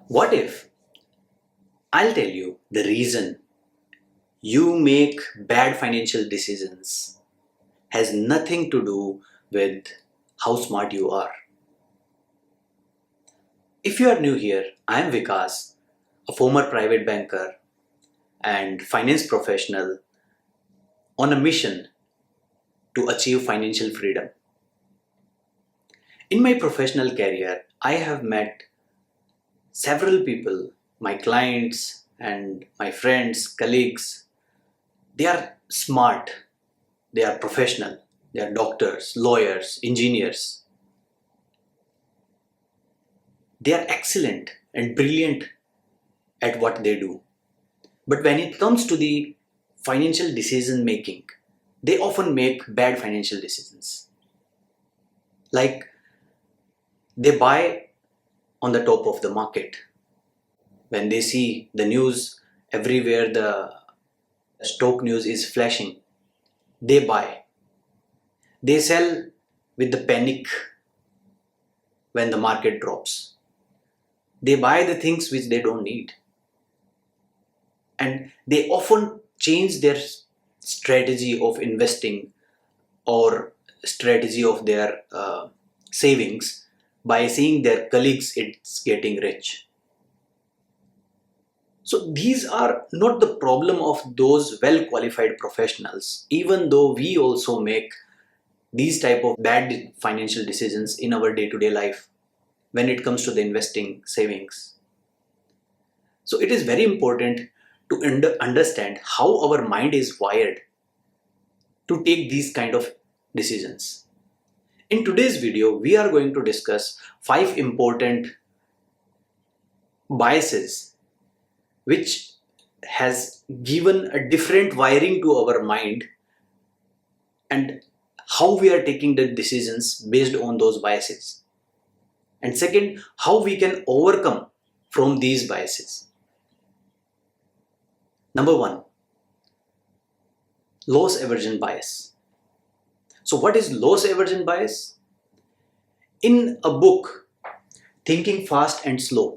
What if I'll tell you the reason you make bad financial decisions has nothing to do with how smart you are. If you are new here, I am Vikas, a former private banker and finance professional on a mission to achieve financial freedom. In my professional career, I have met several people, my clients and my friends, colleagues. They are smart, they are professional, they are doctors, lawyers, engineers. They are excellent and brilliant at what they do. But when it comes to the financial decision making, they often make bad financial decisions. Like they buy on the top of the market. When they see the news everywhere, the stock news is flashing, they buy. They sell with the panic when the market drops. They buy the things which they don't need. And they often change their strategy of investing or strategy of their savings by seeing their colleagues it's getting rich. So these are not the problem of those well qualified professionals, even though we also make these type of bad financial decisions in our day to day life when it comes to the investing savings. So it is very important to understand how our mind is wired to take these kind of decisions. In today's video, we are going to discuss 5 important biases which has given a different wiring to our mind and how we are taking the decisions based on those biases. And second, how we can overcome from these biases. Number 1, loss aversion bias. So what is loss aversion bias? In a book, Thinking Fast and Slow,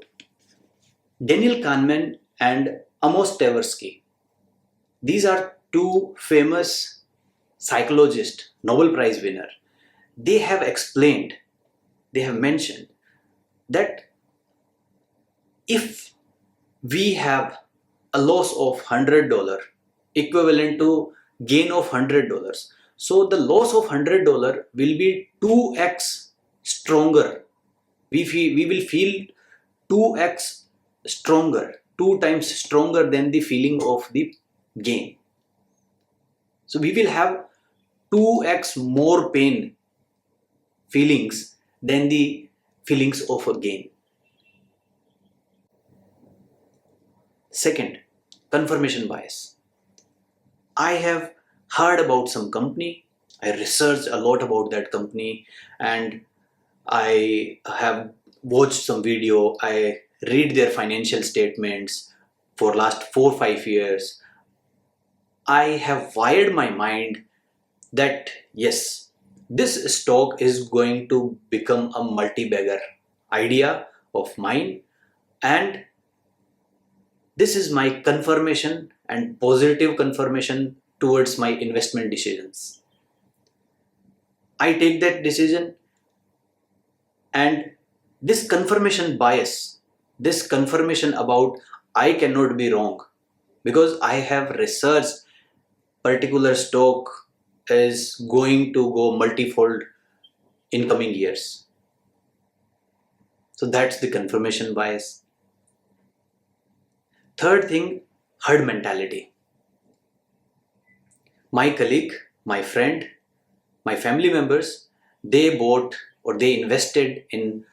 Daniel Kahneman and Amos Tversky, these are two famous psychologists, Nobel Prize winner. They have explained, they have mentioned that if we have a loss of $100 equivalent to gain of $100, so the loss of $100 will be 2x stronger. We will feel 2x stronger, 2 times stronger than the feeling of the gain. So we will have 2x more pain feelings than the feelings of a gain. Second, confirmation bias. I have heard about some company, I researched a lot about that company, and I have watched some video, I read their financial statements for last 4-5 years. I have wired my mind that yes, this stock is going to become a multi-bagger idea of mine, and this is my confirmation and positive confirmation towards my investment decisions. I take that decision, and this confirmation bias, this confirmation about I cannot be wrong because I have researched particular stock is going to go multifold in coming years. So that's the confirmation bias. Third thing, herd mentality. My colleague, my friend, my family members, they bought or they invested in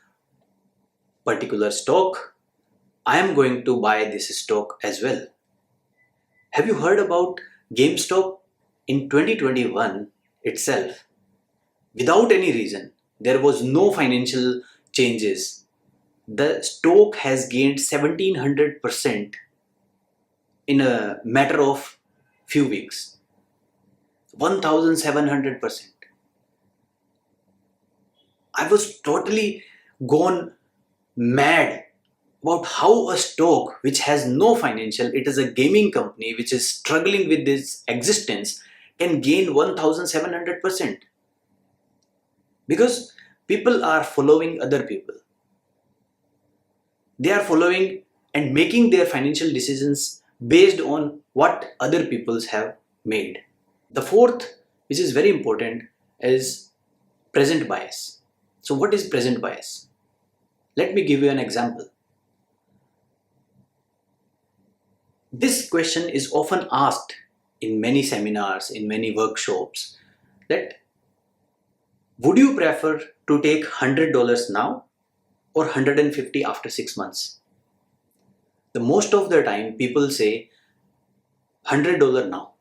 particular stock. I am going to buy this stock as well. Have you heard about GameStop? In 2021 itself, without any reason, there was no financial changes. The stock has gained 1700% in a matter of few weeks. 1700%. I was totally gone mad about how a stock which has no financial, it is a gaming company which is struggling with this existence, can gain 1700%. Because people are following other people. They are following and making their financial decisions based on what other peoples have made. The fourth, which is very important, is present bias. So what is present bias? Let me give you an example. This question is often asked in many seminars, in many workshops, that would you prefer to take $100 now or 150 after 6 months? The most of the time people say $100 now.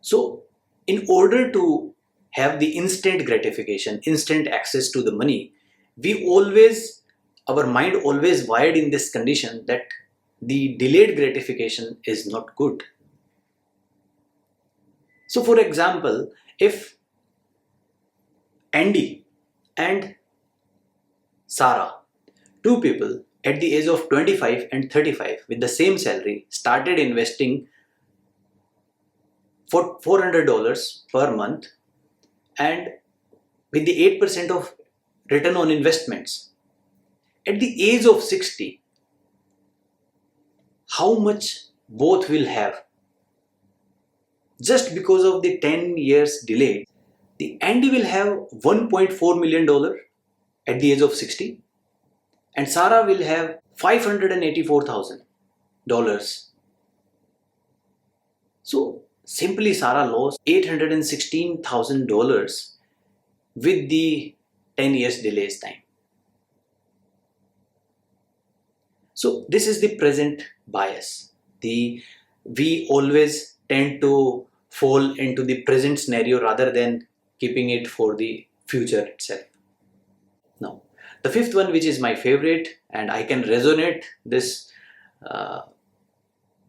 So in order to have the instant gratification, instant access to the money, our mind always wired in this condition that the delayed gratification is not good. So for example, if Andy and Sarah, two people at the age of 25 and 35 with the same salary, started investing for $400 per month and with the 8% of return on investments, at the age of 60, how much both will have? Just because of the 10 years delay, the Andy will have $1.4 million at the age of 60 and Sarah will have $584,000. So simply Sarah lost $816,000 with the 10 years delays time. So this is the present bias. We always tend to fall into the present scenario rather than keeping it for the future itself. Now, the fifth one, which is my favorite, and I can resonate this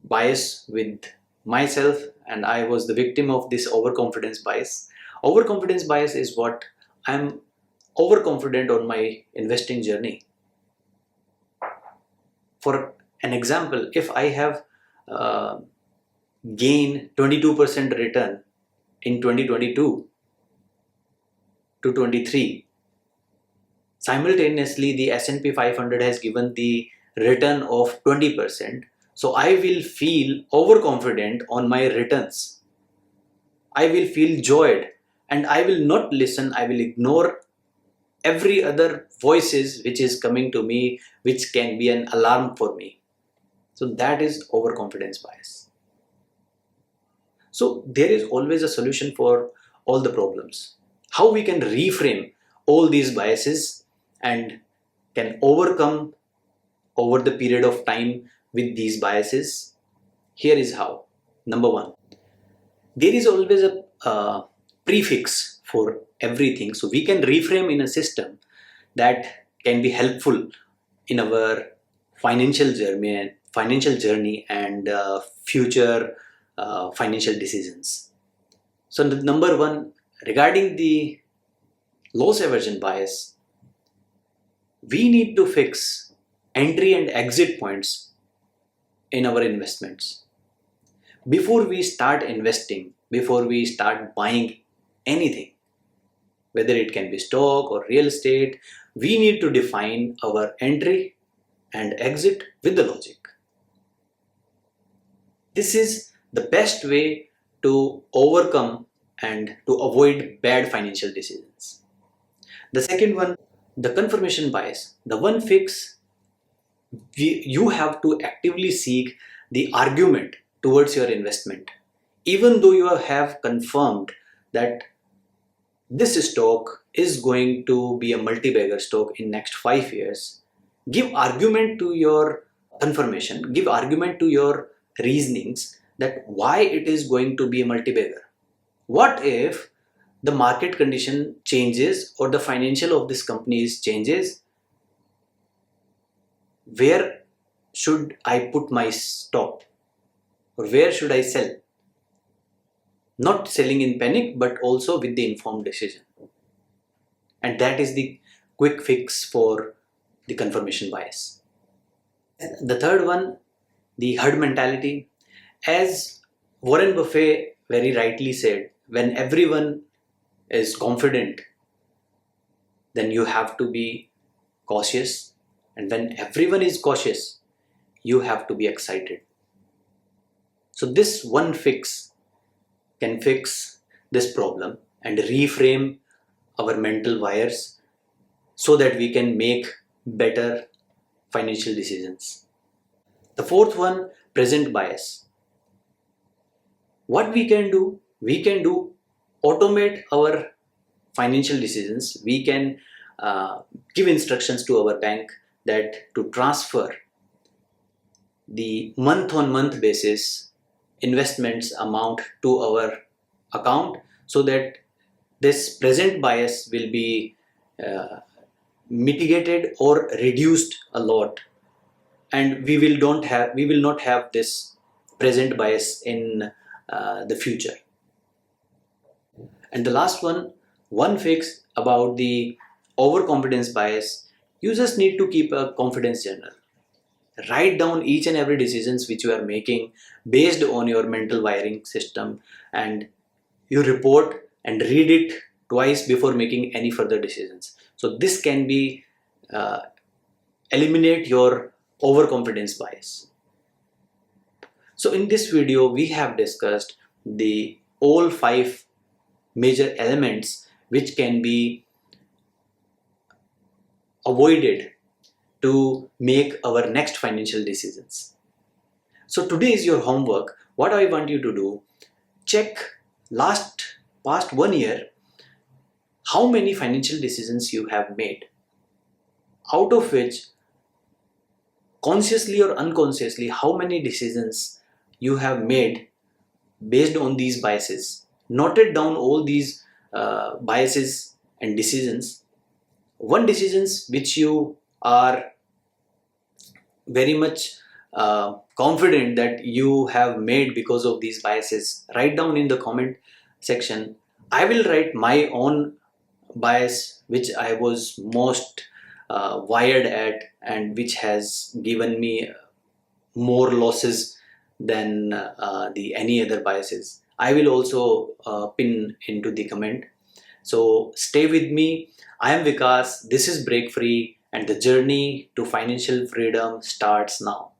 bias with myself, and I was the victim of this overconfidence bias. Overconfidence bias is what I'm overconfident on my investing journey. For an example, if I have gained 22% return in 2022 to 23, simultaneously the S&P 500 has given the return of 20%. So I will feel overconfident on my returns. I will feel joyed and I will not listen. I will ignore every other voices which is coming to me, which can be an alarm for me. So that is overconfidence bias. So there is always a solution for all the problems. How we can reframe all these biases and can overcome over the period of time with these biases. Here is how. Number one, there is always a prefix for everything. So we can reframe in a system that can be helpful in our financial journey and future financial decisions. So the number one, regarding the loss aversion bias, we need to fix entry and exit points in our investments. Before we start investing, before we start buying anything, whether it can be stock or real estate, we need to define our entry and exit with the logic. This is the best way to overcome and to avoid bad financial decisions. The second one, the confirmation bias. The one fix, you have to actively seek the argument towards your investment. Even though you have confirmed that this stock is going to be a multi-bagger stock in next 5 years, give argument to your confirmation, give argument to your reasonings that why it is going to be a multi-bagger. What if the market condition changes or the financial of this company changes? Where should I put my stop? Or where should I sell? Not selling in panic, but also with the informed decision. And that is the quick fix for the confirmation bias. The third one, the herd mentality. As Warren Buffett very rightly said, when everyone is confident, then you have to be cautious. And when everyone is cautious, you have to be excited. So this one fix can fix this problem and reframe our mental wires so that we can make better financial decisions. The fourth one, present bias. What we can do automate our financial decisions. We can give instructions to our bank that to transfer the month on month basis investments amount to our account, so that this present bias will be uh, mitigated or reduced a lot, and we will not have this present bias in the future. And the last one fix about the overconfidence bias: you just need to keep a confidence journal. Write down each and every decisions which you are making based on your mental wiring system, and you report and read it twice before making any further decisions. So this can be uh, eliminate your overconfidence bias. So in this video we have discussed the all five major elements which can be avoided to make our next financial decisions. So today is your homework. What I want you to do, check past 1 year, how many financial decisions you have made, out of which consciously or unconsciously how many decisions you have made based on these biases. Noted down all these biases and decisions. One decisions which you are very much confident that you have made because of these biases, write down in the comment section. I will write my own bias which I was most wired at and which has given me more losses than the any other biases. I will also pin into the comment. So stay with me. I am Vikas. This is Break Free, and the journey to financial freedom starts now.